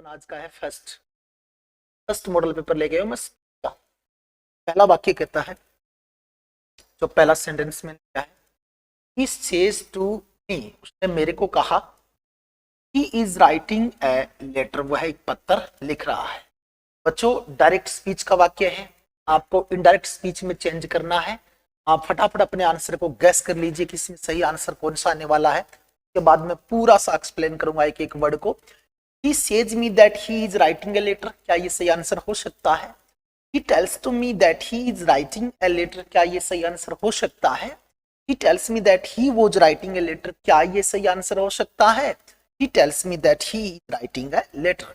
अपना आज का है फर्स्ट मॉडल पेपर ले गए हो। मैं पहला वाक्य कहता है, जो पहला सेंटेंस में लिखा है, ही सेज टू मी, उसने मेरे को कहा, he is writing a letter, वह एक पत्र लिख रहा है। बच्चों डायरेक्ट स्पीच का वाक्य है, आपको इनडायरेक्ट स्पीच में चेंज करना है। आप फटाफट अपने आंसर को गैस कर लीजिए कि इसमें सही आंसर कौन सा आने वाला है। उसके बाद मैं पूरा सा एक्सप्लेन करूंगा एक एक वर्ड को। He says me that he is writing a letter, क्या ये सही आंसर हो सकता है? He tells to me that he is writing a letter, क्या ये सही आंसर हो सकता है? He tells me that he was writing a letter, क्या ये सही आंसर हो सकता है? He tells me that he is writing a letter।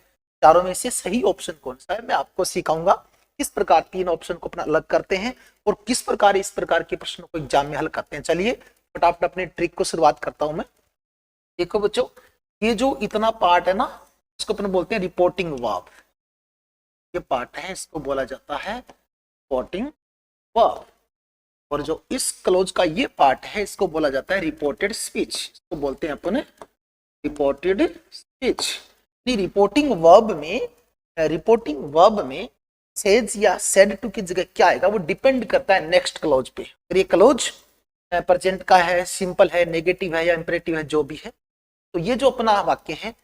चारों में से सही ऑप्शन कौन सा है मैं आपको सिखाऊंगा किस प्रकार तीन ऑप्शन को अपना अलग करते हैं और किस प्रकार इस प्रकार के प्रश्नों को एग्जाम में हल करते हैं। चलिए फटाफट अपने ट्रिक को शुरुआत करता हूं मैं। देखो बच्चों, ये जो इतना पार्ट है ना, इसको अपन बोलते हैं रिपोर्टिंग वर्ब। ये पार्ट है, इसको बोला जाता है रिपोर्टिंग वर्ब। और जो इस क्लोज का ये पार्ट है, इसको बोला जाता है रिपोर्टेड स्पीच। इसको बोलते हैं अपन रिपोर्टेड स्पीच। रिपोर्टिंग वर्ब में सेज या सेड टू की जगह क्या आएगा, वो डिपेंड करता है नेक्स्ट क्लोज पे। अगर ये क्लोज प्रेजेंट का है, सिंपल है, नेगेटिव है या इंपेरेटिव है, जो भी है, तो ये जो अपना वाक्य है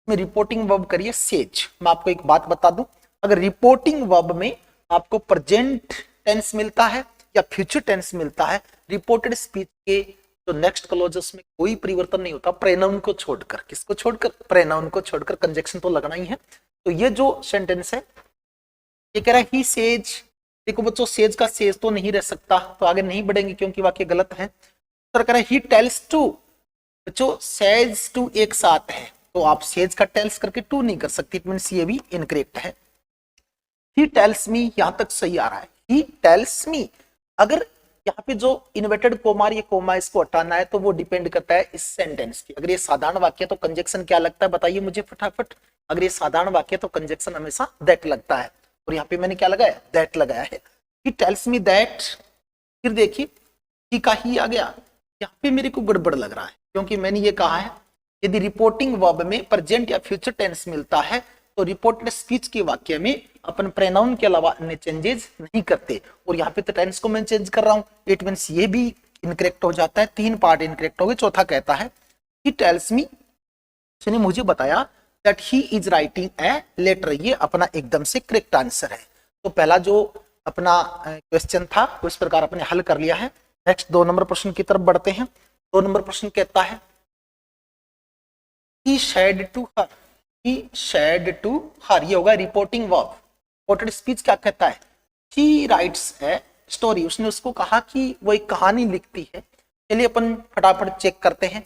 में रिपोर्टिंग वर्ब करिए सेज। मैं आपको एक बात बता दूं, अगर रिपोर्टिंग वर्ब में आपको प्रेजेंट टेंस मिलता है या फ्यूचर टेंस मिलता है, रिपोर्टेड स्पीच के जो नेक्स्ट क्लोजेस में कोई परिवर्तन नहीं होता, प्रोनाउन को छोड़कर। किसको छोड़कर? प्रोनाउन को छोड़कर। कंजक्शन तो लगना ही है। तो ये जो सेंटेंस है, ये कह रहा है ही सेज। देखो बच्चों, सेज का सेज तो नहीं रह सकता, तो आगे नहीं बढ़ेंगे क्योंकि वाक्य गलत है। तो कह रहा है ही टेल्स टू। बच्चों सेज टू एक साथ है, तो आप सेज का टेल्स करके टू नहीं कर सकते, इट मींस ये भी इनकरेक्ट है। ही टेल्स मी, यहां तक सही आ रहा है। ही टेल्स मी, अगर यहाँ पे जो इन्वर्टेड कोमा, ये कोमा इसको हटाना है, तो वो डिपेंड करता है इस सेंटेंस की। अगर ये साधारण वाक्य तो कंजक्शन क्या लगता है, बताइए मुझे फटाफट। अगर ये साधारण वाक्य तो कंजक्शन हमेशा दैट लगता है, और यहाँ पे मैंने क्या लगाया? दैट लगाया है। ही टेल्स मी दैट, फिर देखिए ही का ही आ गया। यहाँ पे मेरे को गड़बड़ लग रहा है, क्योंकि मैंने ये कहा है यदि रिपोर्टिंग वर्ब में प्रेजेंट या फ्यूचर टेंस मिलता है तो रिपोर्टेड स्पीच के वाक्य में अपन प्रोनाउन के अलावा अन्य चेंजेस नहीं करते। और यहाँ पे तो टेंस को मैं चेंज कर रहा हूँ, इट मींस ये भी इनकरेक्ट हो जाता है। तीन पार्ट इनकरेक्ट हो गए। चौथा कहता है ही टेल्स मी, उसने मुझे बताया that he is writing a letter. ये अपना एकदम से करेक्ट आंसर है। तो पहला जो अपना क्वेश्चन था उस प्रकार अपने हल कर लिया है। नेक्स्ट 2 नंबर प्रश्न की तरफ बढ़ते हैं। 2 नंबर प्रश्न कहता है he said to her, he said to her, ये होगा रिपोर्टिंग वर्ब। रिपोर्टेड स्पीच क्या कहता है? he writes a story, उसने उसको कहा कि वो एक कहानी लिखती है। चलिए अपन फटाफट चेक करते हैं।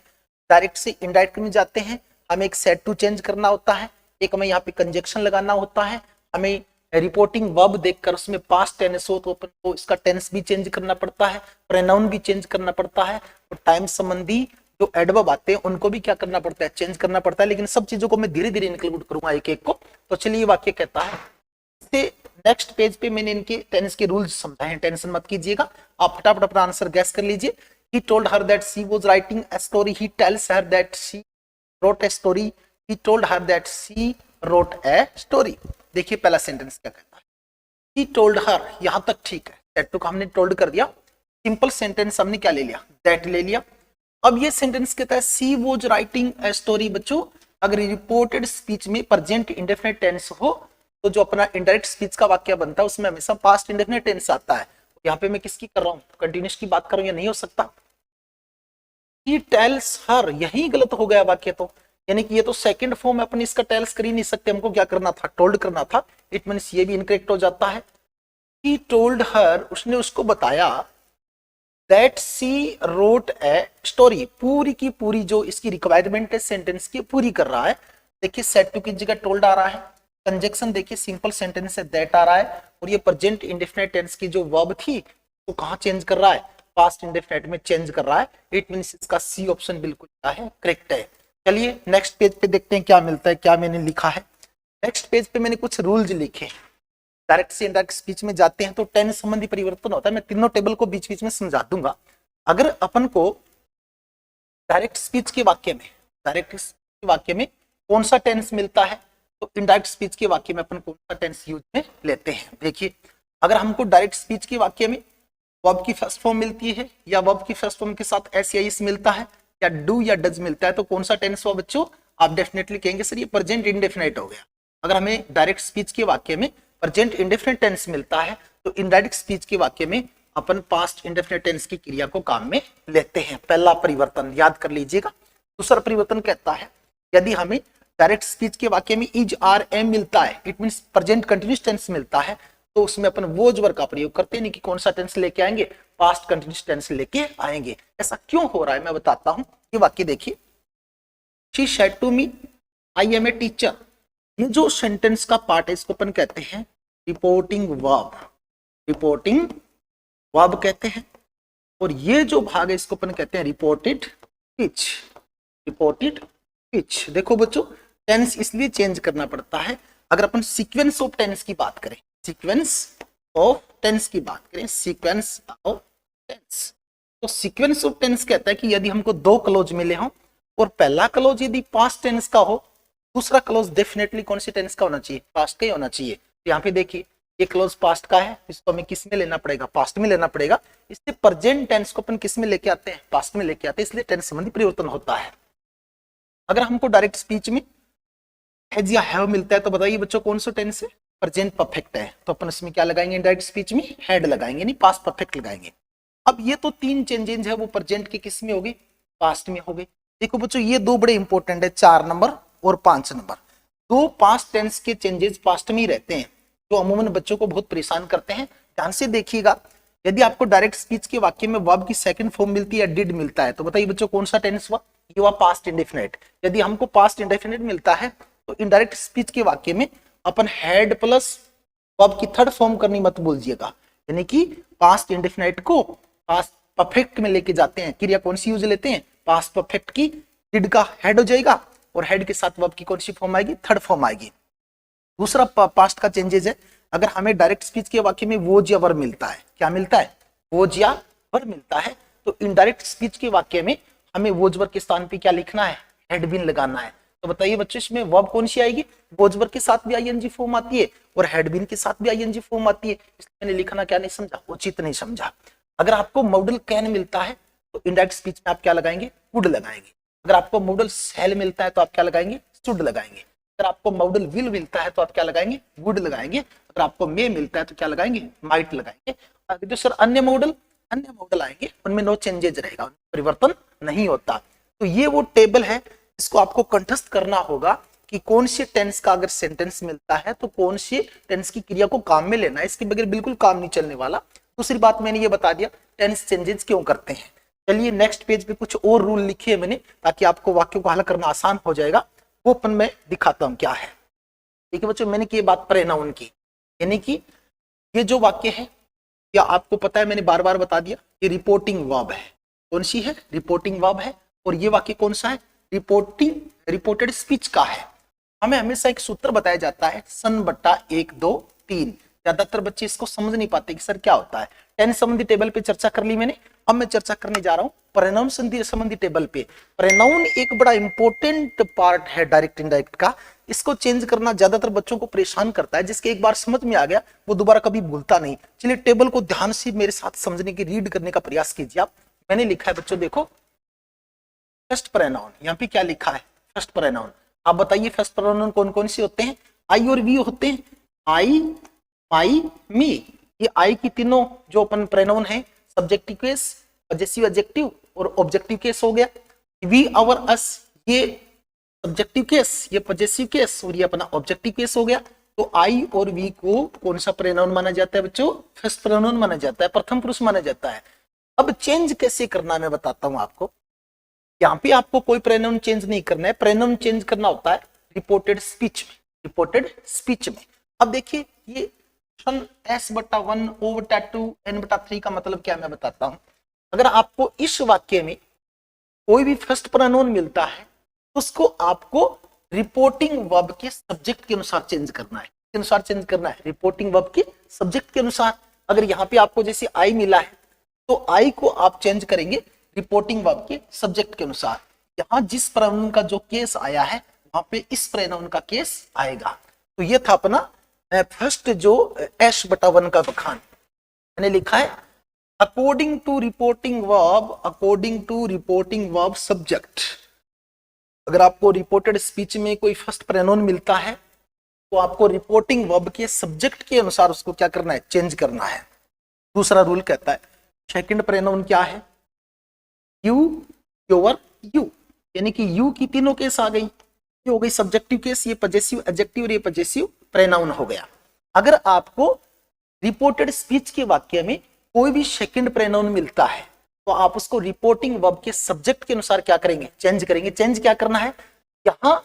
डायरेक्ट से इनडायरेक्ट में जाते हैं। हमें एक सेड टू चेंज करना होता है, एक हमें यहाँ पे कंजक्शन लगाना होता है। हमें रिपोर्टिंग वर्ब देखकर उसमें पास्ट टेंस हो तो अपन को इसका टेंस भी चेंज करना पड़ता है, प्रोनाउन भी चेंज करना पड़ता है, और टाइम संबंधी जो एडवर्ब आते हैं उनको भी क्या करना पड़ता है? चेंज करना पड़ता है। लेकिन सब चीजों को मैं धीरे धीरे इंक्लूड करूंगा एक एक को। तो चलिए ये वाक्य कहता है, इससे नेक्स्ट पेज पे मैंने इनके टेंस के रूल्स समझाए हैं, टेंशन मत कीजिएगा। आप फटाफट अपना आंसर गैस कर लीजिए। He told her that she was writing a story. He tells her that she wrote a story. He told her that she wrote a story. देखिए पहला सेंटेंस क्या कहता है? He told her, यहां तक ठीक है। that को हमने told कर दिया। सिंपल सेंटेंस हमने क्या ले लिया? that ले लिया। अब ये सेंटेंस कहता है सी वॉज राइटिंग ए स्टोरी। बच्चों अगर रिपोर्टेड स्पीच में प्रेजेंट इंडेफिनिट टेंस हो तो जो अपना इनडायरेक्ट स्पीच का वाक्य बनता है उसमें हमेशा पास्ट इंडेफिनिट टेंस आता है। यहाँ पे मैं किसकी कर रहा हूँ? कंटिन्यूस की बात कर रहा हूँ, या नहीं हो सकता? ही टेल्स हर, यही गलत हो गया वाक्य तो, यानी कि ये तो सेकंड फॉर्म है, अपन इसका टेल्स कर ही नहीं सकते, हमको क्या करना था? टोल्ड करना था। इट मींस ये भी इनकरेक्ट हो जाता है। ही टोल्ड हर, उसने उसको बताया that she wrote a story. पूरी की पूरी जो इसकी रिक्वायरमेंट है सेंटेंस की पूरी कर रहा है। देखिए सेड टू की जगह टोल्ड आ रहा है। कंजक्शन देखिए सिंपल सेंटेंस है, दैट आ रहा है। और ये प्रेजेंट इंडेफिनिट टेंस की जो वर्ब थी वो कहाँ चेंज कर रहा है? पास्ट इंडेफिनिट में चेंज कर रहा है। इट मींस इसका सी ऑप्शन बिल्कुल क्या है? करेक्ट है। चलिए नेक्स्ट पेज पे देखते हैं क्या मिलता है, क्या मैंने लिखा है। नेक्स्ट पेज पे मैंने कुछ रूल्स लिखे। डायरेक्ट से इनडायरेक्ट स्पीच में जाते हैं तो टेंस संबंधी परिवर्तन होता है। मैं तीनों टेबल को बीच बीच में समझा दूंगा। अगर अपन को डायरेक्ट स्पीच के वाक्य में कौन सा टेंस मिलता है, तो इनडायरेक्ट स्पीच के वाक्य में अपन कौन सा टेंस यूज में लेते हैं? देखिए, अगर हमको डायरेक्ट स्पीच के वाक्य में वर्ब की फर्स्ट फॉर्म मिलती है या वर्ब की फर्स्ट फॉर्म के साथ एस या इस मिलता है या डू या डज मिलता है, तो कौन सा टेंस हुआ बच्चों? आप डेफिनेटली कहेंगे सर ये प्रेजेंट इंडेफिनिट हो गया। अगर हमें डायरेक्ट स्पीच के वाक्य में प्रेजेंट इंडेफिनिट टेंस मिलता है तो इनडायरेक्ट स्पीच के वाक्य में अपन पास्ट इंडेफिनिट टेंस की क्रिया को काम में लेते हैं। पहला परिवर्तन याद कर लीजिएगा। दूसरा परिवर्तन कहता है यदि हमें डायरेक्ट स्पीच के वाक्य में इज आर एम मिलता है, it means present continuous tense मिलता है, तो उसमें अपन वोज वर्ब का प्रयोग करते हैं, नहीं कि कौन सा टेंस लेके आएंगे? पास्ट कंटिन्यूअस टेंस लेके आएंगे। ऐसा क्यों हो रहा है मैं बताता हूं। ये वाक्य देखिए, she said to me I am a teacher. ये जो सेंटेंस का पार्ट है इसको अपन कहते हैं रिपोर्टिंग वर्ब। रिपोर्टिंग वर्ब कहते हैं। और ये जो भाग है इसको अपन कहते हैं रिपोर्टेड स्पीच। Reported speech. देखो बच्चों, टेंस इसलिए चेंज करना पड़ता है। अगर अपन सीक्वेंस ऑफ टेंस की बात करें, सीक्वेंस ऑफ टेंस की बात करें, सीक्वेंस ऑफ टेंस, तो सीक्वेंस ऑफ टेंस कहता है कि यदि हमको दो क्लोज मिले हों और पहला क्लोज यदि पास्ट टेंस का हो, दूसरा क्लोज डेफिनेटली कौन सी टेंस का होना चाहिए? पास्ट का ही होना चाहिए। तो यहाँ पे देखिए ये क्लोज पास्ट का है, इसको हमें किस में लेना पड़ेगा? पास्ट में लेना पड़ेगा। इसलिए प्रेजेंट टेंस को अपन किस में लेके आते हैं? पास्ट में लेके आते हैं। इसलिए टेंस संबंधी परिवर्तन होता है। अगर हमको डायरेक्ट स्पीच में हैज या हैव मिलता है तो बताइए बच्चों कौन सा टेंस है? प्रेजेंट परफेक्ट है, तो अपन इसमें क्या लगाएंगे? डायरेक्ट स्पीच में हैड लगाएंगे, नहीं पास्ट परफेक्ट लगाएंगे। अब ये तो तीन चेंजेस है वो प्रेजेंट के किस में हो गई? पास्ट में हो गई। देखो बच्चों ये दो बड़े इंपॉर्टेंट है, 4 नंबर और 5 नंबर। दो पास्ट टेंस के चेंजेस पास्ट में ही रहते हैं जो अमूमन बच्चों को बहुत परेशान करते हैं। ध्यान से देखिएगा, यदि आपको डायरेक्ट स्पीच के वाक्य में वर्ब की सेकंड फॉर्म मिलती है या डिड मिलता है, तो बताइए बच्चों कौन सा टेंस हुआ? ये हुआ पास्ट इंडेफिनिट। यदि हमको पास्ट इंडेफिनिट मिलता है तो इनडायरेक्ट स्पीच के वाक्य में अपन हैड प्लस वर्ब की थर्ड फॉर्म करनी मत भूलिएगा, यानी कि पास्ट इंडेफिनिट को पास्ट परफेक्ट में लेके जाते हैं। क्रिया कौन सी यूज लेते हैं? पास्ट परफेक्ट की। डिड का हेड हो जाएगा और हेड के साथ वर्ब की कौन सी फॉर्म आएगी? थर्ड फॉर्म आएगी। दूसरा पास्ट का चेंजेस है, अगर हमें डायरेक्ट स्पीच के वाक्य में वोज या वर्ब मिलता है, क्या मिलता है? वोज या वर्ब मिलता है, तो इनडायरेक्ट स्पीच के वाक्य में हमें वोज वर्ब के स्थान पे क्या लिखना है? हैड बीन लगाना है। तो बताइए बच्चों इसमें वर्ब कौन सी आएगी? वोज वर्ब के साथ भी आईएनजी फॉर्म आती है और हैड बीन के साथ भी आईएनजी फॉर्म आती है। इसलिए मैंने लिखना क्या नहीं समझा? उचित नहीं समझा। अगर आपको मॉडल कैन मिलता है तो इनडायरेक्ट स्पीच में आप क्या लगाएंगे? वुड लगाएंगे। अगर आपको मॉडल सेल मिलता है तो आप क्या लगाएंगे? शुड लगाएंगे। अगर आपको मॉडल विल मिलता है तो आप क्या लगाएंगे? वुड लगाएंगे। अगर आपको मे मिलता है तो क्या लगाएंगे? माइट लगाएंगे। जो सर अन्य मॉडल आएंगे उनमें नो चेंजेज रहेगा, परिवर्तन नहीं होता। तो ये वो टेबल है, इसको आपको कंठस्थ करना होगा कि कौन से टेंस का अगर सेंटेंस मिलता है तो कौन से टेंस की क्रिया को काम में लेना है। इसके बगैर बिल्कुल काम नहीं चलने वाला। दूसरी बात मैंने ये बता दिया टेंस चेंजेस क्यों करते हैं। चलिए नेक्स्ट पेज पे कुछ और रूल लिखे हैं मैंने ताकि आपको वाक्यों को हल करना आसान हो जाएगा, वो अपन मैं दिखाता हूं क्या है। ठीक है बच्चों, मैंने की बात प्रोनाउन की, यानी कि ये जो वाक्य है या आपको पता है मैंने बार बार बता दिया ये रिपोर्टिंग वर्ब है। कौन सी है? रिपोर्टिंग वर्ब है। और ये वाक्य कौन सा है? रिपोर्टेड स्पीच का है। हमें हमेशा एक सूत्र बताया जाता है सन बट्टा 1 2 3। ज्यादातर बच्चे इसको समझ नहीं पाते कि सर क्या होता है। टेंस संबंधी टेबल पे चर्चा कर ली मैंने, अब मैं चर्चा करने जा रहा हूं प्रोनाउन संबंधी टेबल पे। प्रोनाउन एक बड़ा इंपॉर्टेंट पार्ट है डायरेक्ट इनडायरेक्ट का। इसको चेंज करना ज्यादातर बच्चों को परेशान करता है, जिसके एक बार समझ में आ गया वो दोबारा कभी भूलता नहीं। चलिए टेबल को ध्यान से मेरे साथ समझने की, रीड करने का प्रयास कीजिए आप। मैंने लिखा है बच्चों देखो फर्स्ट प्रोनाउन, यहाँ पे क्या लिखा है? First pronoun. आप बताइए फर्स्ट प्रोनाउन कौन कौन से होते हैं? आई और वी होते हैं। आई, माई, मी, ये आई की तीनों जो अपन प्रोनाउन है सब्जेक्टिव केस, पजेसिव एडजेक्टिव और ऑब्जेक्टिव केस हो गया। वी, आवर, अस ये सब्जेक्टिव केस, ये पजेसिव केस और ये अपना ऑब्जेक्टिव केस हो गया। तो आई और वी को कौन सा प्रोनाउन माना जाता है बच्चों? फर्स्ट प्रोनाउन माना जाता है, प्रथम पुरुष माना जाता है। अब चेंज कैसे करना मैं बताता हूं आपको। यहाँ पे आपको कोई प्रोनाउन चेंज नहीं करना है, प्रोनाउन चेंज करना होता है रिपोर्टेड स्पीच में। रिपोर्टेड स्पीच में अब देखिए ये S/1 O/2 N/3 का मतलब क्या मैं बताता हूं। अगर आपको इस वाक्य में कोई भी फर्स्ट प्रोनाउन मिलता है तो उसको आपको रिपोर्टिंग वर्ब के सब्जेक्ट के अनुसार चेंज करना है। के अनुसार चेंज करना है, रिपोर्टिंग वर्ब के सब्जेक्ट के अनुसार। अगर यहाँ पे आपको जैसे आई मिला है तो आई को आप चेंज करेंगे रिपोर्टिंग वर्ब के सब्जेक्ट के अनुसार। यहाँ जिस प्रोनाउन का जो केस आया है वहां पे इस प्रोनाउन का केस आएगा। तो ये था अपना फर्स्ट जो एश बटा 1 का बखान। मैंने लिखा है according to reporting verb subject. अगर आपको रिपोर्टेड स्पीच में कोई फर्स्ट प्रोनाउन मिलता है तो आपको रिपोर्टिंग वर्ब के सब्जेक्ट के अनुसार उसको क्या करना है, चेंज करना है। दूसरा रूल कहता है सेकंड प्रोनाउन क्या है, यू, योर, यू, यानी कि यू की तीनों केस आ गई। ये हो गई सब्जेक्टिव केस, ये पजेसिव एडजेक्टिव और ये पजेसिव प्रोनाउन हो गया। अगर आपको रिपोर्टेड स्पीच के वाक्य में कोई भी सेकंड प्रोनाउन मिलता है तो आप उसको रिपोर्टिंग वर्ब के सब्जेक्ट के अनुसार क्या करेंगे, चेंज करेंगे। चेंज क्या करना है, यहां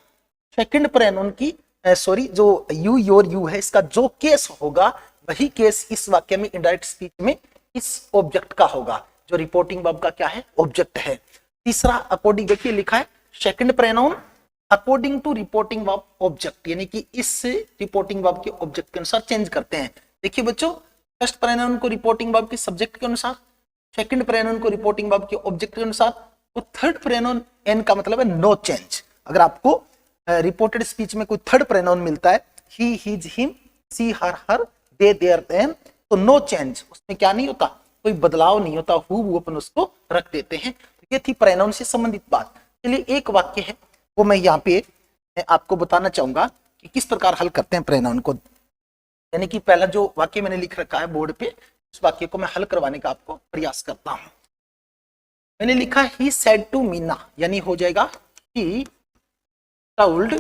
सेकंड प्रोनाउन की जो यू, योर, यू है, इसका जो केस होगा वही केस इस वाक्य में इनडायरेक्ट स्पीच में इस ऑब्जेक्ट का होगा, जो रिपोर्टिंग वर्ब का क्या है, ऑब्जेक्ट है। तीसरा अकॉर्डिंग, देखिए लिखा है second pronoun according to reporting verb object, यानी कि इस रिपोर्टिंग वर्ब के ऑब्जेक्ट के अनुसार चेंज करते हैं। देखिए बच्चों, फर्स्ट प्रोनाउन को रिपोर्टिंग वर्ब के सब्जेक्ट के अनुसार, सेकंड प्रोनाउन को रिपोर्टिंग वर्ब के ऑब्जेक्ट के अनुसार, तो थर्ड प्रोनाउन एन का मतलब है नो चेंज। अगर आपको रिपोर्टेड स्पीच में कोई थर्ड प्रोनाउन मिलता है, he, his, him, she, her, they, their, them, तो नो चेंज, उसमें क्या नहीं होता, कोई बदलाव नहीं होता, वो अपन उसको रख देते हैं। ये थी प्रोनाउन से संबंधित बात। चलिए एक वाक्य है वो मैं यहाँ पे आपको बताना चाहूंगा कि किस प्रकार हल करते हैं प्रोनाउन को। यानी कि पहला जो वाक्य मैंने लिख रखा है बोर्ड पे, उस वाक्य को मैं हल करवाने का आपको प्रयास करता हूं। मैंने लिखा ही सेड टू मीना, यानी हो जाएगा ही टोल्ड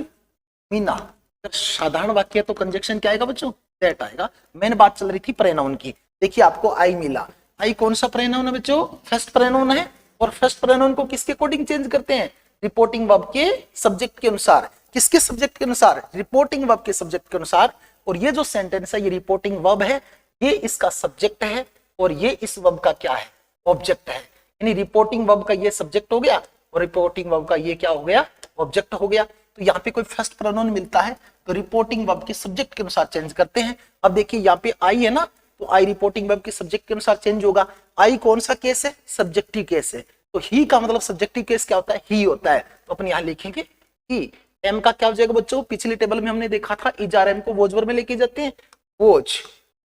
मीना। साधारण वाक्य तो कंजक्शन क्या आएगा बच्चों, दैट आएगा। मेन बात चल रही थी प्रोनाउन की। देखिए आपको आई मिला, आई कौन सा प्रोनाउन है बच्चों, फर्स्ट प्रोनाउन है। और फर्स्ट प्रोनाउन को किसके अकॉर्डिंग चेंज करते हैं, रिपोर्टिंग वर्ब के सब्जेक्ट के अनुसार। किसके सब्जेक्ट के अनुसार, रिपोर्टिंग वर्ब के सब्जेक्ट के अनुसार। और ये जो सेंटेंस है ये रिपोर्टिंग वर्ब है, ये इसका सब्जेक्ट है और ये इस वर्ब का क्या है, ऑब्जेक्ट है। यानी रिपोर्टिंग वर्ब का ये सब्जेक्ट हो गया और रिपोर्टिंग वर्ब का ये क्या हो गया, ऑब्जेक्ट हो गया। तो यहाँ पे कोई फर्स्ट प्रोनाउन मिलता है तो रिपोर्टिंग वर्ब के सब्जेक्ट के अनुसार चेंज करते हैं। अब देखिए यहाँ पे आई है ना, तो आई रिपोर्टिंग वर्ब के सब्जेक्ट के अनुसार चेंज होगा। आई कौन सा केस है, सब्जेक्टिव केस है। तो ही का मतलब सब्जेक्टिव केस क्या होता है, ही होता है। तो अपन यहाँ लिखेंगे ही। एम का क्या हो जाएगा बच्चों, पिछले टेबल में हमने देखा था इजार एम को वोज वर्ब में लेके जाते हैं, वोज।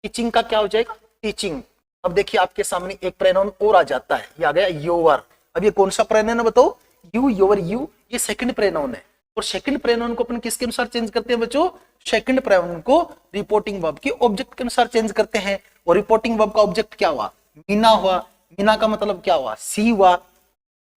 टीचिंग का क्या हो जाएगा, टीचिंग। अब देखिए आपके सामने एक प्रोनाउन और आ जाता है, ये आ गया योर। अब ये कौन सा प्रोनाउन है बताओ, यू, योर, यू, ये सेकंड प्रोनाउन है। और सेकंड प्रोनाउन को अपन किसके अनुसार चेंज करते हैं बच्चों, सेकंड प्रोनाउन को रिपोर्टिंग वर्ब के ऑब्जेक्ट के अनुसार चेंज करते हैं। और रिपोर्टिंग वर्ब का ऑब्जेक्ट क्या हुआ, मीना हुआ। मीना का मतलब क्या हुआ, सी हुआ।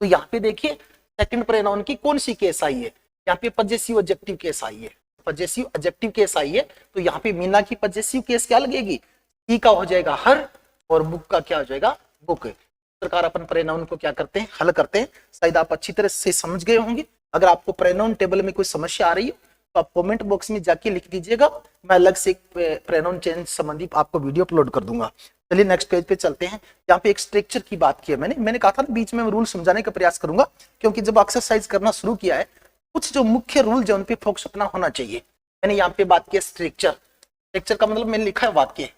तो यहाँ पे देखिए सेकंड प्रोनाउन की कौन सी केस आई है, यहाँ पे पजेसिव एडजेक्टिव केस आई है, पजेसिव एडजेक्टिव केस आई है। तो यहाँ पे मीना की पजेसिव केस क्या लगेगी, सी का हो जाएगा हर, और बुक का क्या हो जाएगा, बुक। इस प्रकार अपन प्रोनाउन को क्या करते हैं, हल करते हैं। शायद आप अच्छी तरह से समझ गए होंगे। अगर आपको प्रोनाउन टेबल में कोई समस्या आ रही है तो आप कमेंट बॉक्स में जाके लिख दीजिएगा, मैं अलग से प्रोनाउन चेंज संबंधी आपको वीडियो अपलोड कर दूंगा। चलिए नेक्स्ट पेज पे चलते हैं। यहाँ पे एक स्ट्रक्चर की बात की है मैंने कहा था ना बीच में रूल समझाने का प्रयास करूंगा, क्योंकि जब एक्सरसाइज करना शुरू किया है कुछ जो मुख्य रूल जो उन पे फोकस अपना होना चाहिए। मैंने यहाँ पे बात की स्ट्रक्चर। स्ट्रक्चर का मतलब मैंने लिखा है वाक्य।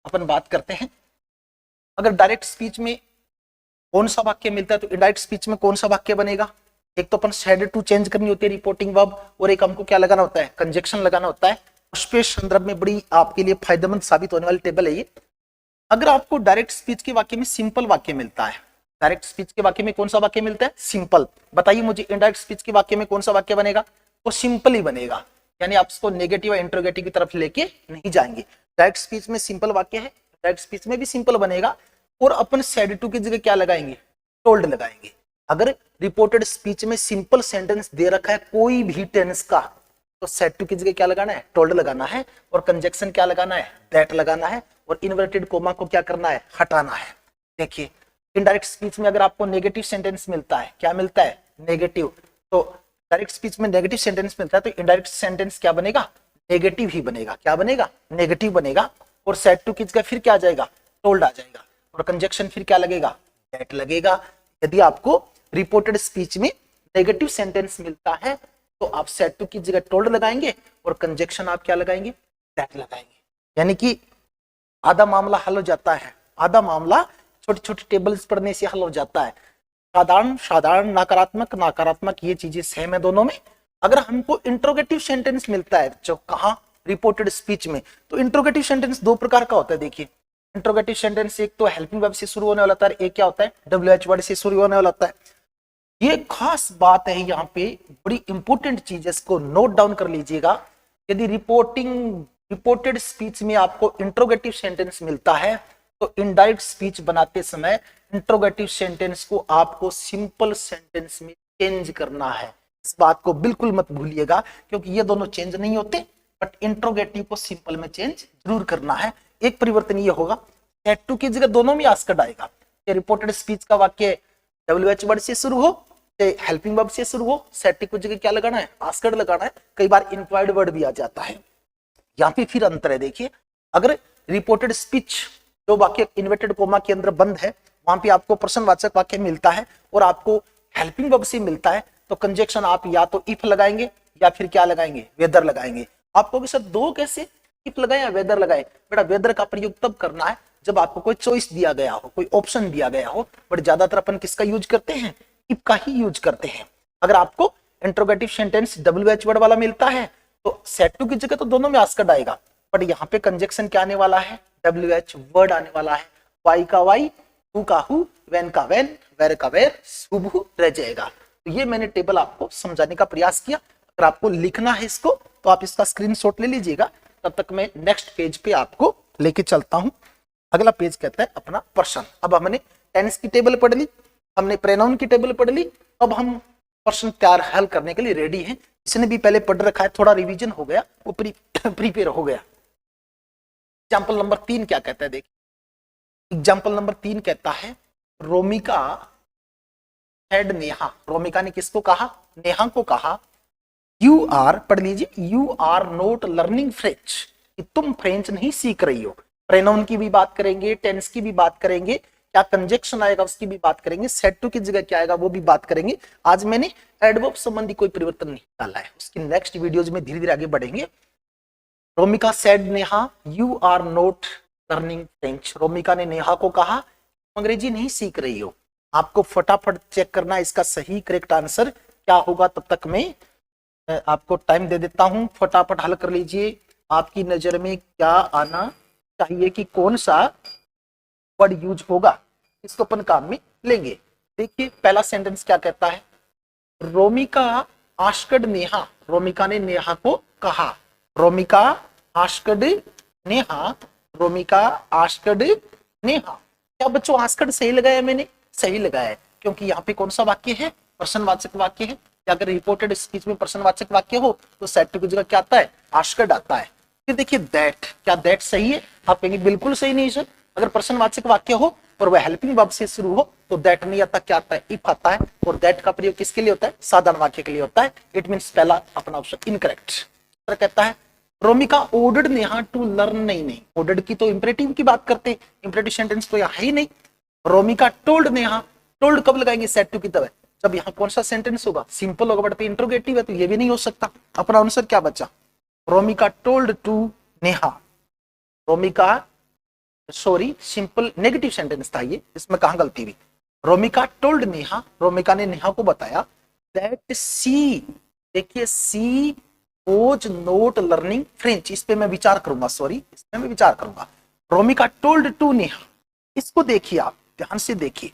अपन बात करते हैं अगर डायरेक्ट स्पीच में कौन सा वाक्य मिलता है तो इनडायरेक्ट स्पीच में कौन सा वाक्य बनेगा। एक तो अपन सेड टू चेंज करनी होती है रिपोर्टिंग वर्ब, और एक हमको क्या लगाना होता है, कंजक्शन लगाना होता है। उस पे संदर्भ में बड़ी आपके लिए फायदेमंद साबित होने वाली टेबल है ये। अगर आपको डायरेक्ट स्पीच के वाक्य में सिंपल वाक्य मिलता है, डायरेक्ट स्पीच के वाक्य में कौन सा वाक्य मिलता है, सिंपल। बताइए मुझे इनडायरेक्ट स्पीच के वाक्य में कौन सा वाक्य बनेगा, वो सिंपल ही बनेगा। यानी आप इसको नेगेटिव या इंट्रोगेटिव की तरफ लेके नहीं जाएंगे। डायरेक्ट स्पीच में सिंपल वाक्य है, डायरेक्ट स्पीच में भी सिंपल बनेगा। और अपन सेड टू की जगह क्या लगाएंगे, टोल्ड लगाएंगे। अगर रिपोर्टेड स्पीच में सिंपल सेंटेंस दे रखा है कोई भी टेंस का, तो सेड टू की जगह क्या लगाना है, टोल्ड लगाना है। और कंजक्शन क्या लगाना है, दैट लगाना है। और इन्वर्टेड कोमा को क्या करना है, हटाना है। देखिए इनडायरेक्ट स्पीच में अगर आपको नेगेटिव सेंटेंस मिलता है, क्या मिलता है, नेगेटिव, तो डायरेक्ट स्पीच में नेगेटिव सेंटेंस मिलता है तो इनडायरेक्ट सेंटेंस क्या बनेगा, नेगेटिव ही बनेगा। क्या बनेगा, नेगेटिव बनेगा। और सेड टू की जगह फिर क्या आ जाएगा, टोल्ड आ जाएगा। और कंजक्शन फिर क्या लगेगा, दैट लगेगा। यदि आपको रिपोर्टेड स्पीच में नेगेटिव सेंटेंस मिलता है तो आप सेड टू की जगह टोल्ड लगाएंगे और कंजक्शन आप क्या लगाएंगे, दैट लगाएंगे। यानी कि आधा मामला हल हो जाता है, आधा मामला छोटी छोटी टेबल्स पढ़ने से हल हो जाता है। साधारण नकारात्मक ये चीजें सेम है दोनों में, अगर हमको इंट्रोगेटिव सेंटेंस मिलता है जो कहा रिपोर्टेड स्पीच में, तो इंट्रोगेटिव सेंटेंस दो प्रकार का होता है। देखिए इंट्रोगेटिव सेंटेंस एक तो हेल्पिंग वर्ब से शुरू होने वाला होता है, एक क्या होता है WH वर्ड से शुरू होने वाला होता है। ये खास बात है यहाँ पे, बड़ी इंपॉर्टेंट चीज है, इसको नोट डाउन कर लीजिएगा। यदि रिपोर्टेड स्पीच में आपको इंट्रोगेटिव सेंटेंस मिलता है तो इनडायरेक्ट स्पीच बनाते समय इंट्रोगेटिव सेंटेंस को आपको सिंपल सेंटेंस में चेंज करना है। इस बात को बिल्कुल मत भूलिएगा, क्योंकि ये दोनों चेंज नहीं होते, बट इंट्रोगेटिव को सिंपल में चेंज जरूर करना है। एक परिवर्तन ये होगा, सेड टू की जगह दोनों में आस्कड आएगा। रिपोर्टेड स्पीच का वाक्य WH वर्ड से शुरू हो, हेल्पिंग वर्ब से शुरू हो, सेड टू की जगह क्या लगाना है, आस्कड लगाना है। कई बार इंक्वायर्ड वर्ड भी आ जाता है। यहाँ पे फिर अंतर है। देखिए अगर रिपोर्टेड स्पीच जो वाक्य इन्वर्टेड कोमा के अंदर बंद है, वहां पे आपको प्रश्नवाचक वाक्य मिलता है और आपको हेल्पिंग वर्ब से मिलता है, तो कंजक्शन आप या तो इफ लगाएंगे या फिर क्या लगाएंगे, वेदर लगाएंगे। आपको सर दो कैसे, इफ लगाए या वेदर लगाए? बेटा वेदर का प्रयोग तब करना है जब आपको कोई चॉइस दिया गया हो, कोई ऑप्शन दिया गया हो, बट ज्यादातर अपन किसका यूज करते हैं, इफ का ही यूज करते हैं। अगर आपको इंट्रोगेटिव सेंटेंस WH वर्ड वाला मिलता है तो सेड टू की जगह तो दोनों में आस्कड आएगा, बट यहाँ पे कंजक्शन क्या आने वाला है, WH वर्ड आने वाला है। वाई का वाई, हु का हु, वेन का वेन, वेर का वेर, शुभ रह जाएगा। तो ये मैंने टेबल आपको समझाने का प्रयास किया। अगर आपको लिखना है इसको तो आप इसका स्क्रीनशॉट ले लीजिएगा, तब तक मैं नेक्स्ट पेज पे आपको लेके चलता हूं। अगला पेज कहता है अपना पर्सन। अब हमने टेंस की टेबल पढ़ ली, हमने प्रोनाउन की टेबल पढ़ ली, अब हम पर्सन तैयार हल करने के लिए रेडी हैं। इसने भी पहले पढ़ रखा है, थोड़ा रिवीजन हो गया, वो प्रीपेयर हो गया। एग्जाम्पल नंबर 3 क्या कहता है, देखिए एग्जाम्पल नंबर 3 कहता है रोमिका हैड नेहा। रोमिका ने किसको कहा, नेहा को कहा, यू आर, पढ़ लीजिए, you are not learning French, तुम फ्रेंच नहीं सीख रही हो। प्रोनाउन की भी बात करेंगे, टेंस की भी बात करेंगे, क्या कंजक्शन आएगा उसकी भी बात करेंगे, सेड टू की जगह क्या आएगा वो भी बात करेंगे। आज मैंने एडवर्ब संबंधी कोई परिवर्तन नहीं डाला है, उसकी नेक्स्ट वीडियोज में धीरे धीरे आगे बढ़ेंगे। Romika said Neha you are not learning French. Romika ने नेहा को कहा अंग्रेजी नहीं सीख रही हो। आपको फटाफट चेक करना है इसका सही करेक्ट आंसर क्या होगा। तब तक मैं आपको टाइम दे देता हूं, फटाफट हल कर लीजिए। आपकी नजर में क्या आना चाहिए कि कौन सा वर्ड यूज होगा, इसको अपन काम में लेंगे। देखिए पहला सेंटेंस क्या कहता है, रोमिका आस्क्ड नेहा। रोमिका ने नेहा को कहा, रोमिका आस्क्ड नेहा, रोमिका आस्क्ड नेहा। क्या बच्चों आस्क्ड सही लगाया मैंने? सही लगाया है, क्योंकि यहाँ पे कौन सा वाक्य है, प्रश्नवाचक वाक्य है। अगर रिपोर्टेड स्पीच में प्रश्नवाचक वाक्य हो तो सेड टू की जगह क्या आता है, आस्क्ड आता है। फिर देखिए दैट, क्या दैट सही है? आप कहेंगे बिल्कुल सही नहीं सर। अगर प्रश्नवाचक वाक्य हो और वह हेल्पिंग वर्ब से शुरू हो तो दैट नहीं आता, क्या आता है, इफ आता है। और दैट का प्रयोग किसके लिए होता है, साधारण वाक्य के लिए होता है। इट मींस पहला अपना ऑप्शन इनकरेक्ट। सर कहता है Romika ordered Neha to learn. नहीं, ऑर्डर्ड की तो इंपरेटिव की बात करते हैं, इंपरेटिव सेंटेंस तो यहाँ है ही नहीं। रोमिका टोल्ड नेहा, टोल्ड कब लगाएंगे, सेड टू की तरह, जब यहाँ कौन सा सेंटेंस होगा, सिंपल होगा, बट इंट्रोगेटिव है तो ये भी नहीं हो सकता। अपना आंसर क्या बचा, Romika told to Neha. Romika, sorry simple negative sentence था ये, इसमें कहां गलती हुई। रोमिका टोल्ड नेहा, रोमिका ने नेहा को बताया दैट सी, देखिए सी वॉज नॉट लर्निंग फ्रेंच। इस पे मैं विचार करूंगा, सॉरी इसमें मैं विचार करूंगा। रोमिका टोल्ड टू नेहा, इसको देखिए आप ध्यान से देखिए,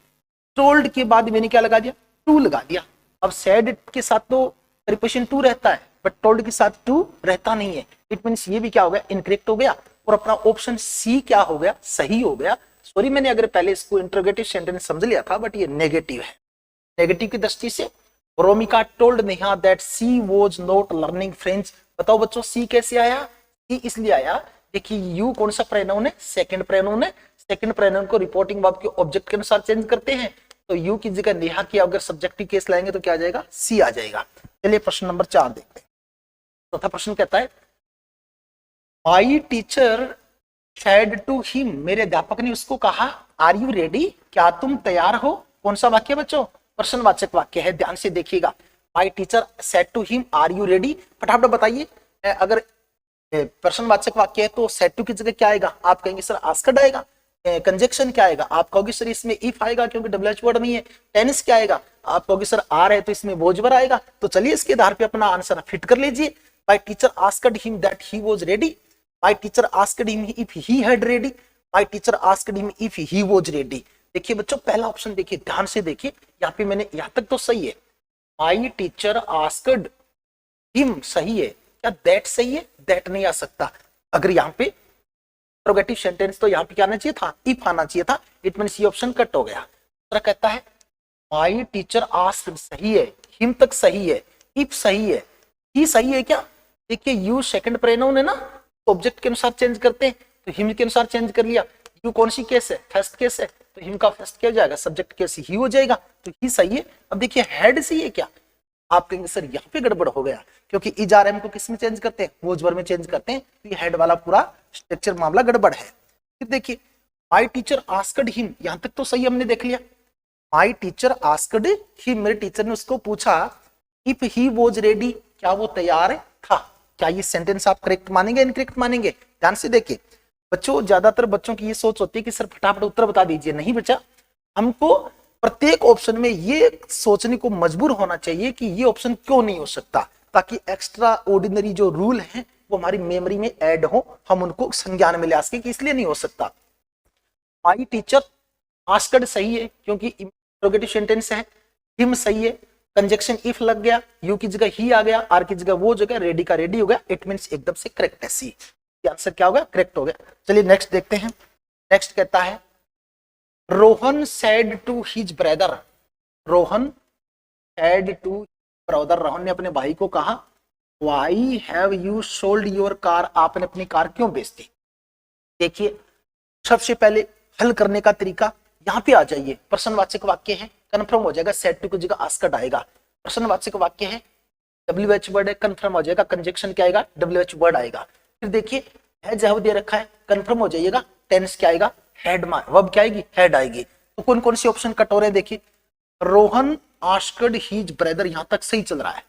टोल्ड के बाद मैंने क्या लगा दिया, टू लगा दिया। अब सैड के साथ तो प्रीपोजिशन टू रहता है, बट टोल्ड के साथ टू रहता नहीं है। इट मींस ये भी क्या हो गया, इनकरेक्ट हो गया। और अपना ऑप्शन सी क्या हो गया, सही हो गया। सॉरी मैंने अगर पहले इसको इंट्रोगेटिव सेंटेंस समझ लिया था, बट ये नेगेटिव है। नेगेटिव की दृष्टि से Romika told Neha that she was not learning French. बताओ बच्चों सी कैसे आया, सी इसलिए आया, देखिए यू कौन सा प्रोनाउन है, सेकंड प्रोनाउन है। सेकंड प्रोनाउन को रिपोर्टिंग वर्ब के ऑब्जेक्ट के अनुसार चेंज करते हैं, तो यू की जगह नेहा की अगर सब्जेक्टिव केस लाएंगे तो क्या आ जाएगा, सी आ जाएगा। चलिए प्रश्न नंबर 4 देखते हैं। चौथा प्रश्न कहता है my teacher said to him, मेरे अध्यापक ने उसको कहा आर यू रेडी, क्या तुम तैयार हो। कौन सा वाक्य बच्चों, प्रश्नवाचक वाक्य है, ध्यान से देखिएगा। My teacher said to him are you ready, फटाफट बताइए। अगर प्रश्नवाचक वाक्य है तो सेड टू की जगह क्या आएगा, आप कहेंगे सर आस्क्ड आएगा। कंजक्शन क्या आएगा, आप कहोगे सर इसमें इफ आएगा क्योंकि WH वर्ड नहीं है। टेंस क्या आएगा, आप कहोगे सर आर है तो इसमें वॉज वर आएगा, तो चलिए इसके आधार पे अपना आंसर फिट कर लीजिए। My teacher asked him that he was ready, my teacher asked him if he had ready, my teacher asked him if he was ready. देखिए बच्चों पहला ऑप्शन देखिए, ध्यान से देखिए, यहाँ पे मैंने यहाँ तक तो सही है, माय टीचर आस्क्ड हिम सही है, क्या दैट सही है? दैट नहीं आ सकता। अगर यहाँ पे इंटरोगेटिव सेंटेंस तो यहाँ पे क्या आना चाहिए था? इफ आना चाहिए था। इट मींस ये ऑप्शन कट हो गया। दूसरा कहता है माय टीचर आस्क्ड सही है, हिम तक सही है, इफ सही है, ही सही है क्या? देखिए यू सेकंड प्रोनाउन है ना, ऑब्जेक्ट के अनुसार चेंज करते हैं, तो हिम के अनुसार चेंज कर लिया। यू कौन सी केस है? फर्स्ट केस है, तो हिम का फर्स्ट क्या हो जाएगा? सब्जेक्ट केस ही हो जाएगा, तो ही सही है। अब देखिए हेड सही है क्या? आप कहेंगे सर यहाँ पे गड़बड़ हो गया, क्योंकि इज आर एम को किस में चेंज करते हैं? वॉज वर में चेंज करते हैं, तो ये हेड वाला पूरा स्ट्रक्चर मामला गड़बड़ है। फिर देखिए माय टीचर आस्क्ड हिम, यहाँ तक तो सही हमने देख लिया। माय टीचर आस्क्ड हिम, मेरे टीचर ने उसको पूछा इफ ही वॉज रेडी, क्या वो तैयार था? क्या ये सेंटेंस आप करेक्ट मानेंगे इनकरेक्ट मानेंगे? ध्यान से देखिए बच्चों, ज्यादातर बच्चों की ये सोच होती है कि सर फटाफट उत्तर बता दीजिए। नहीं बच्चा, हमको प्रत्येक ऑप्शन में ये सोचने को मजबूर होना चाहिए कि ये ऑप्शन क्यों नहीं हो सकता, ताकि एक्स्ट्रा ऑर्डिनरी जो रूल हैं वो हमारी मेमोरी में ऐड हो, हम उनको संज्ञान में ले आ सके कि इसलिए नहीं हो सकता। माय टीचर आस्क्ड सही है क्योंकि इंटरोगेटिव सेंटेंस है, हिम सही है, कंजक्शन इफ लग गया, यू की जगह ही आ गया, आर की जगह वो जगह, रेडी का रेडी हो गया, इट मींस एकदम से करेक्ट है सी। आंसर क्या होगा? करेक्ट हो गया। चलिए नेक्स्ट देखते हैं। नेक्स्ट कहता है Rohan said to his brother, Rohan said to brother, Rohan ने अपने भाई को कहा why have you sold your car, आपने अपनी कार क्यों बेच दी? देखिए सबसे पहले हल करने का तरीका यहाँ पे आ जाइए, प्रश्नवाचक वाक्य है, कन्फर्म हो जाएगा, सेड टू की जगह आस्क्ड आएगा। प्रश्नवाचक वाक्य है, WH वर्ड है, कन्फर्म हो जाएगा, कंजक्शन क्या आएगा? WH वर्ड आएगा। फिर देखिए हैज हैव दे रखा है, कन्फर्म हो जाइएगा, टेंस क्या आएगा? हेड मान, वर्ब क्या आएगी? हेड आएगी। तो कौन कौन सी ऑप्शन कट हो रहे हैं? देखिए रोहन आस्क्ड हिज ब्रदर, यहां तक सही चल रहा है।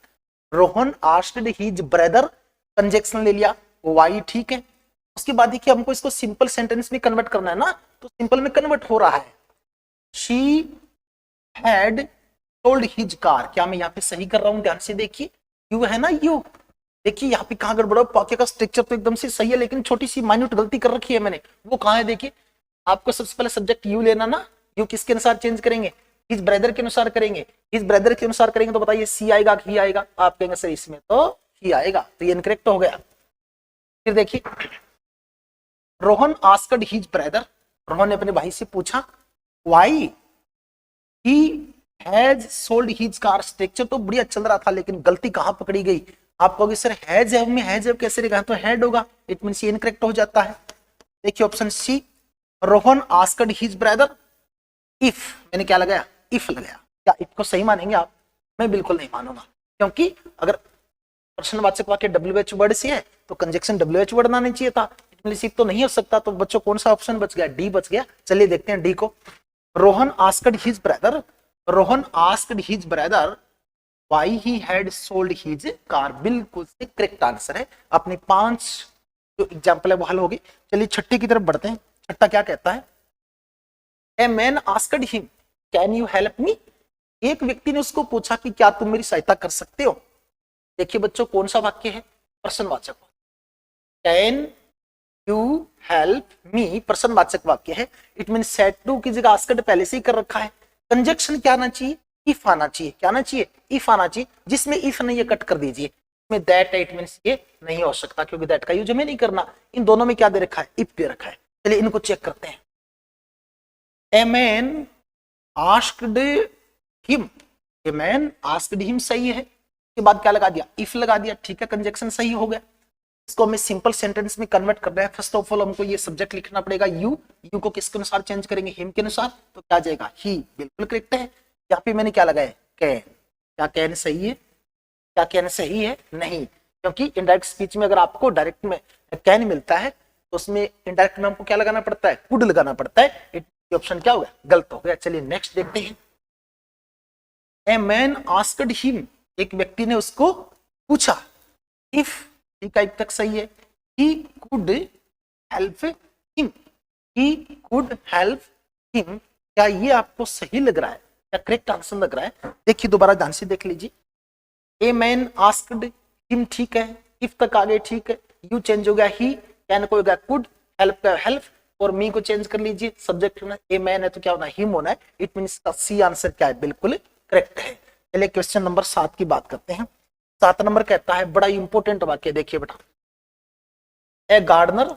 Rohan asked his brother, conjunction ले लिया, वाई ठीक है। उसके बाद देखिए हमको इसको सिंपल सेंटेंस में कन्वर्ट करना है ना, तो सिंपल में कन्वर्ट हो रहा है। She had sold his car, क्या मैं यहाँ पे सही कर रहा हूं? ध्यान से देखिए, यू है ना, यू। देखिए यहाँ पे कहां गड़बड़? वाक्य का स्ट्रक्चर तो एकदम से सही है, लेकिन छोटी सी माइन्यूट गलती कर रखी है मैंने, वो कहां है? देखिए आपको सबसे पहले सब्जेक्ट यू लेना ना, यू किसके अनुसार चेंज करेंगे? हिज ब्रदर के अनुसार करेंगे। हिज ब्रदर के अनुसार करेंगे तो बताइए सी आएगा कि ही आएगा? आप कहेंगे सर इसमें तो ही आएगा, तो ये इनकरेक्ट हो गया। फिर देखिए Rohan asked his brother, Rohan ने अपने भाई से पूछा why he has sold his car, structure तो बढ़िया चल रहा था, लेकिन गलती कहां पकड़ी गई? आप कहोगे सर हैज हैव में हैज हैव कैसे लिखा? तो हेड होगा, इट मींस ये इनकरेक्ट हो जाता है। देखिए option C, Rohan asked his brother if, मैंने क्या लगाया? इफ लगाया। क्या इफ को सही मानेंगे आप? मैं बिल्कुल नहीं मानूंगा, क्योंकि अगर प्रश्नवाचक वाक्य WH वर्ड से है तो कंजक्शन WH वर्ड आना चाहिए था, इट मींस इफ तो नहीं हो सकता। तो बच्चों कौन सा ऑप्शन बच गया? डी बच गया। चलिए देखते हैं डी को। Rohan asked his brother, Rohan asked his brother why he had sold his car, बिल्कुल से करेक्ट आंसर है। अपने 5 जो एग्जाम्पल है वो हल होगी। चलिए छठी की तरफ बढ़ते हैं। छठा क्या कहता है? A man asked him can you help me, एक व्यक्ति ने उसको पूछा कि क्या तुम मेरी सहायता कर सकते हो। देखिए बच्चों कौन सा वाक्य है? प्रश्नवाचक। कैन यू हेल्प मी प्रश्नवाचक वाक्य है, इट मीन सेड टू की जगह आस्क्ड पहले से ही कर रखा है। कंजक्शन क्या आना चाहिए? इफ आना चाहिए। क्या आना चाहिए? इफ आना चाहिए। जिसमें इफ नहीं है कट कर दीजिए, इसमें दैट है, इट मींस ये नहीं हो सकता, क्योंकि दैट का यूज हमें नहीं करना। इन दोनों में क्या दे रखा है? इफ दे रखा है। चलिए इनको चेक करते हैं। A man asked him, a man asked him सही है, उसके बाद क्या लगा दिया? इफ लगा दिया, ठीक है, कंजक्शन सही हो गया। इसको हमें सिंपल सेंटेंस में कन्वर्ट करना है। फर्स्ट ऑफ ऑल हमको ये सब्जेक्ट लिखना पड़ेगा यू, यू को किसके अनुसार चेंज करेंगे? हिम के अनुसार, तो क्या जाएगा? ही, बिल्कुल करेक्ट है। यहाँ पे मैंने क्या लगाया? कैन। क्या कैन सही है? क्या कैन सही है? नहीं, क्योंकि इनडायरेक्ट स्पीच में अगर आपको डायरेक्ट में कैन मिलता है तो उसमें इनडायरेक्ट में हमको क्या लगाना पड़ता है? कुड लगाना पड़ता है। ऑप्शन क्या हो गया? गलत हो गया। चलिए नेक्स्ट देखते हैं। ए मैन आस्क्ड हिम, एक व्यक्ति ने उसको पूछा। इफ, ठीक है, अब तक सही है। He could help him, he could help him, क्या ये आपको सही लग रहा है? क्या करेक्ट आंसर लग रहा है? देखिए दोबारा ध्यान से देख लीजिए। ए मैन आस्क्ड हिम, ठीक है, इफ तक आगे ठीक है, यू चेंज हो गया ही, कैन को हो गया कुड, हेल्प का हेल्प, और मी को चेंज कर लीजिए, सब्जेक्ट होना ए मैन है तो क्या होना हिम होना है। इट मींस का सी आंसर क्या है, बिल्कुल करेक्ट है। चलिए क्वेश्चन नंबर 7 की बात करते हैं। 7 नंबर कहता है, बड़ा इंपॉर्टेंट वाक्य देखिए बेटा, ए गार्डनर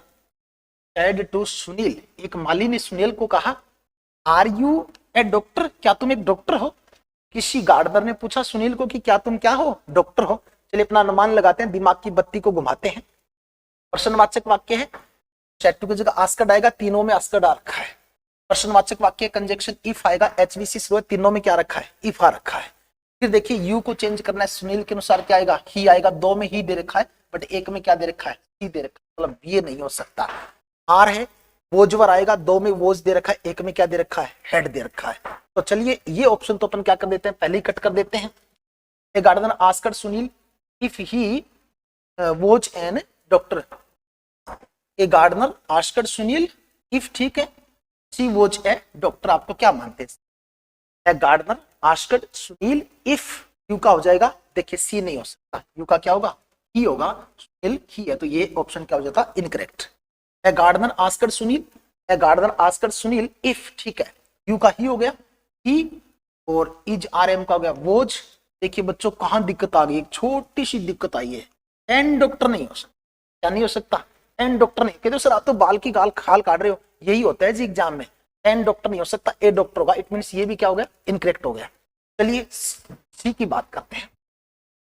सेड टू सुनील, एक माली ने सुनील को कहा, आर यू ए डॉक्टर, क्या तुम एक डॉक्टर हो? किसी गार्डनर ने पूछा सुनील को कि क्या तुम क्या हो, डॉक्टर हो। चलिए अपना अनुमान लगाते हैं, दिमाग की बत्ती को घुमाते हैं। प्रश्नवाचक वाक्य है, सेड टू की जगह आस्क्ड आएगा, तीनों में आस्क्ड आ रखा है। प्रश्नवाचक वाक्य कंजक्शन इफ आएगा, एचवीसी शुरू, तीनों में क्या रखा है, इफ आ रखा है। फिर देखिए यू को चेंज करना है, सुनील के अनुसार क्या आएगा, ही आएगा, दो में ही दे रखा है बट एक में क्या दे रखा है, सी दे रखा है, मतलब ये नहीं हो सकता। आर है, वोजवर आएगा, दो में वोज दे रखा है, एक में क्या दे रखा है, हेड दे रखा है। तो चलिए ये ऑप्शन तो अपन क्या कर देते हैं, पहले ही कट कर देते हैं। A gardener asked Sunil if he was an doctor, a gardener asked Sunil if, ठीक है, शी वॉज ए डॉक्टर। आपको क्या मानते हैं, a gardener asked Sunil if, you का हो जाएगा, देखिए सी नहीं हो सकता, यू का क्या होगा, ही होगा, सुनील ही है, तो ये ऑप्शन क्या हो जाता, incorrect. A gardener asked Sunil, a gardener asked Sunil if, ठीक है, यू का ही हो गया, ही, और इज आर एम का हो गया वोज। देखिए बच्चों कहां दिक्कत आ गई, एक छोटी सी दिक्कत आई है, एन डॉक्टर नहीं हो सकता, क्या नहीं हो सकता, एन डॉक्टर नहीं। कहते हो सर आप तो बाल की खाल काट रहे हो, यही होता है जी एग्जाम में, एन डॉक्टर नहीं हो सकता, ए डॉक्टर होगा। इट मींस ये भी क्या हो गया, इनकरेक्ट हो गया। चलिए सी की बात करते हैं।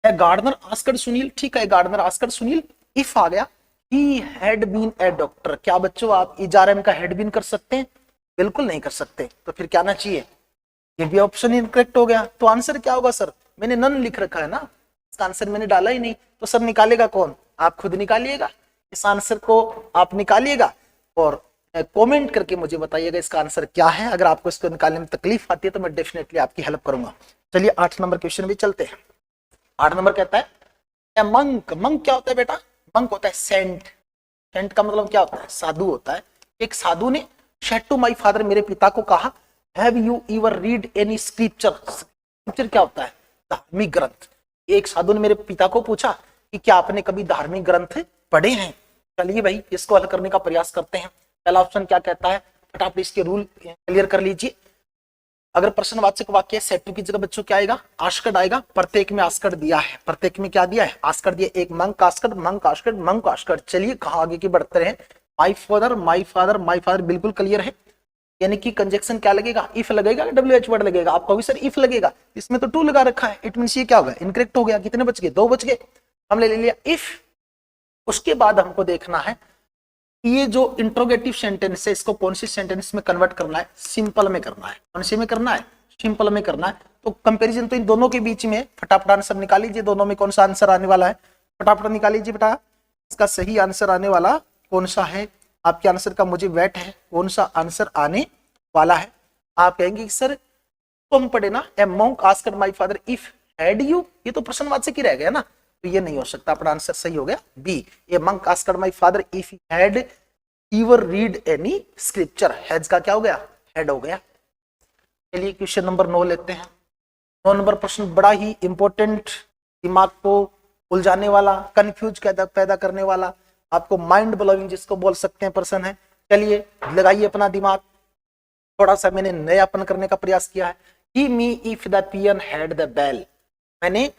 ए गार्डनर आस्क्ड सुनील, ठीक है, गार्डनर आस्क्ड सुनील इफ आ गया, he had been a doctor. क्या बच्चों आप इजारम का हैड बीन कर सकते हैं, बिल्कुल नहीं कर सकते, तो फिर क्या आना चाहिए, ये भी ऑप्शन इनकरेक्ट हो गया। तो आंसर क्या होगा सर, मैंने नन लिख रखा है ना, इसका आंसर मैंने डाला ही नहीं, तो सर निकालेगा कौन, आप खुद निकालिएगा, इस आंसर को आप निकालिएगा और कमेंट करके मुझे बताइएगा इसका आंसर क्या है। अगर आपको इसको निकालने में तकलीफ आती है तो मैं डेफिनेटली आपकी हेल्प करूंगा। चलिए 8 नंबर क्वेश्चन भी चलते हैं। 8 नंबर कहता है, मंक, मंक क्या होता है बेटा, मंक होता है सेंट, सेंट का मतलब क्या होता है, साधु होता है। एक साधु ने सेड टू माय फादर, मेरे पिता को कहा, have you ever read any scripture, scripture क्या होता है, धार्मिक ग्रंथ। एक साधु ने मेरे पिता को पूछा कि क्या आपने कभी धार्मिक ग्रंथ पढ़े हैं। चलिए भाई इसको हल करने का प्रयास करते हैं। पहला ऑप्शन क्या कहता है, फटाफट इसके रूल क्लियर कर लीजिए। अगर प्रश्नवाचक वाक्य सेड टू की जगह बच्चों क्या आएगा, आस्क्ड आएगा, प्रत्येक में आस्क्ड दिया है, प्रत्येक में क्या दिया है, आस्क्ड दिया, एक monk asked, monk asked, monk asked. चलिए कहां आगे की बढ़ते रहे, my father, my father, my father बिल्कुल क्लियर है, यानी कि कंजक्शन क्या लगेगा, इफ लगेगा, डब्ल्यूएच वर्ड लगेगा। आप कहोगे सर इफ लगेगा, इसमें तो टू लगा रखा है, इट मींस ये क्या होगा, इनकरेक्ट हो गया। कितने बच गए, 2 बच गए, हमने ले लिया इफ। उसके बाद हमको देखना है ये जो इंट्रोगेटिव सेंटेंस है इसको कौन सी सेंटेंस में कन्वर्ट करना है, सिंपल में करना है। कौन सी में करना है, सिंपल में करना है। तो कंपैरिजन तो इन दोनों के बीच में, फटाफट आंसर निकाल लीजिए, दोनों में कौन सा आंसर आने वाला है, फटाफट निकाल लीजिए बेटा। इसका सही आंसर आने वाला कौन सा है, आपके आंसर का मुझे वेट है, कौन सा आंसर आने वाला है। आप कहेंगे सर तो हम पढ़े ना, ए monk asked my father if had you, ये तो प्रश्नवाचक ही रह गया ना, तो ये नहीं हो सकता, अपना आंसर सही हो गया B, a monk asked my father if he had ever read any scripture. Has का क्या हो गया, हेड हो गया। चलिए क्वेश्चन नंबर 9 लेते हैं। 9 नंबर प्रश्न बड़ा ही इंपॉर्टेंट, दिमाग को उलझाने वाला, कंफ्यूज पैदा करने वाला, आपको माइंड ब्लोइंग जिसको बोल सकते हैं प्रश्न है। चलिए लगाइए अपना दिमाग, थोड़ा सा मैंने नयापन करने का प्रयास किया है। He me if the peon had the bell, मैंने,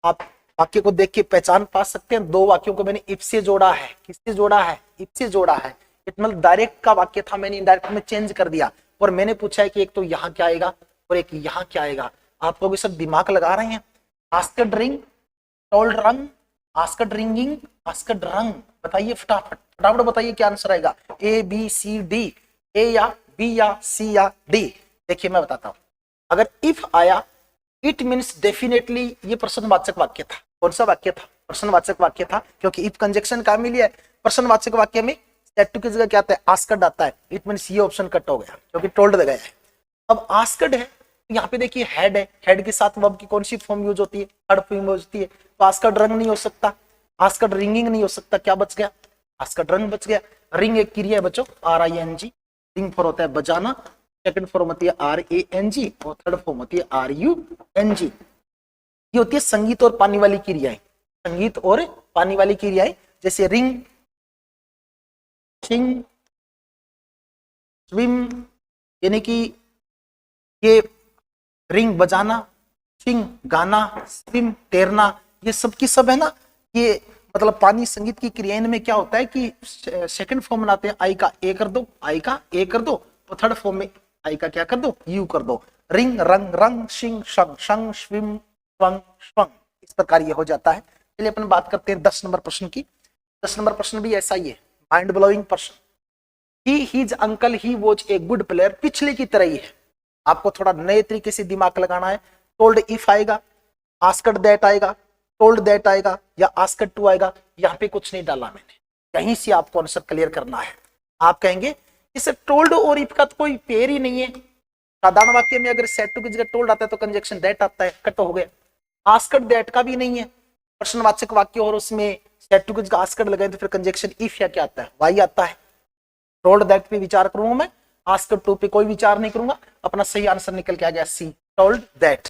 आप वाक्य को देख के पहचान पा सकते हैं, 2 वाक्यों को मैंने इफ से जोड़ा है। किससे जोड़ा है, इफ से जोड़ा है। मतलब डायरेक्ट का वाक्य था, मैंने इनडायरेक्ट में चेंज कर दिया, और मैंने पूछा है कि एक तो यहाँ क्या आएगा और एक यहाँ क्या आएगा। आप लोग सब दिमाग लगा रहे हैं। आस्क्ड रिंग, टोल्ड रंग, आस्क्ड रिंगिंग, आस्क्ड रंग, बताइए फटाफट फटाफट बताइए क्या आंसर आएगा, ए बी सी डी, ए या बी या सी या डी। देखिए मैं बताता हूं, अगर इफ आया इट मीन्स डेफिनेटली ये प्रश्नवाचक वाक्य था। कौन सा वाक्य था, प्रश्नवाचक वाक्य था, क्योंकि इफ कंजक्शन कहां मिली है, प्रश्नवाचक वाक्य में सेड टू की जगह क्या आता है, आस्क्ड आता है। इट मीन्स ये ऑप्शन कट हो गया क्योंकि टोल्ड गया है। अब आस्क्ड है, यहाँ पे देखिए हेड है, हेड के साथ वर्ब की कौन सी फॉर्म यूज होती है, थर्ड फॉर्म यूज होती है। तो आस्क्ड रंग नहीं हो सकता, आस्क्ड रिंगिंग नहीं हो सकता, क्या बच गया, आस्क्ड रंग बच गया। रिंग एक क्रिया है बच्चों, RING, रिंग फॉर होता है बजाना, सेकंड फॉर्म होती है RANG और थर्ड फॉर्म होती है RUNG। ये होती है संगीत और पानी वाली क्रियाएं, संगीत और पानी वाली क्रियाएं, जैसे रिंग, सिंग, स्विम, यानी कि ये रिंग बजाना, सिंग गाना, स्विम तैरना, ये सब की सब है ना, ये मतलब पानी संगीत की क्रियाएं में क्या होता है कि सेकंड फॉर्म बनाते हैं, आई का ए कर दो, आई का ए कर दो, और थर्ड फॉर्म में आई का क्या कर दो, यू कर दो। रिंग, रंग, रंग, शिंग, शंग, शंग, स्विम, स्वंग, स्वंग, इस प्रकार ये हो जाता है। चलिए अपन बात करते हैं 10 नंबर प्रश्न की। 10 नंबर प्रश्न भी ऐसा ही है, माइंड ब्लोइंग प्रश्न। He his uncle he was a good player, पिछले की तरह ही है, आपको थोड़ा नए तरीके से दिमाग लगाना है। टोल्ड इफ आएगा, आस्क्ड दैट आएगा, टोल्ड दैट आएगा, या आस्क्ड टू आएगा, यहाँ पे कुछ नहीं डाला मैंने, कहीं से आपको आंसर क्लियर करना है। आप कहेंगे इसे टोल्ड और इफ का तो कोई पेयर ही नहीं है, साधारण वाक्य में अगर सेट टू की जगह टोल्ड आता है तो कंजक्शन दैट आता है, कट हो गया। आस्क्ड दैट का भी नहीं है, प्रश्नवाचक वाक्य और उसमें सेट टू की जगह आस्क्ड लगाए तो फिर कंजक्शन इफ या क्या आता है, वाई आता है। टोल्ड दैट पे विचार करूंगा मैं, आस्क्ड टू पे कोई विचार नहीं करूंगा, अपना सही आंसर निकल के आ गया सी, टोल्ड दैट।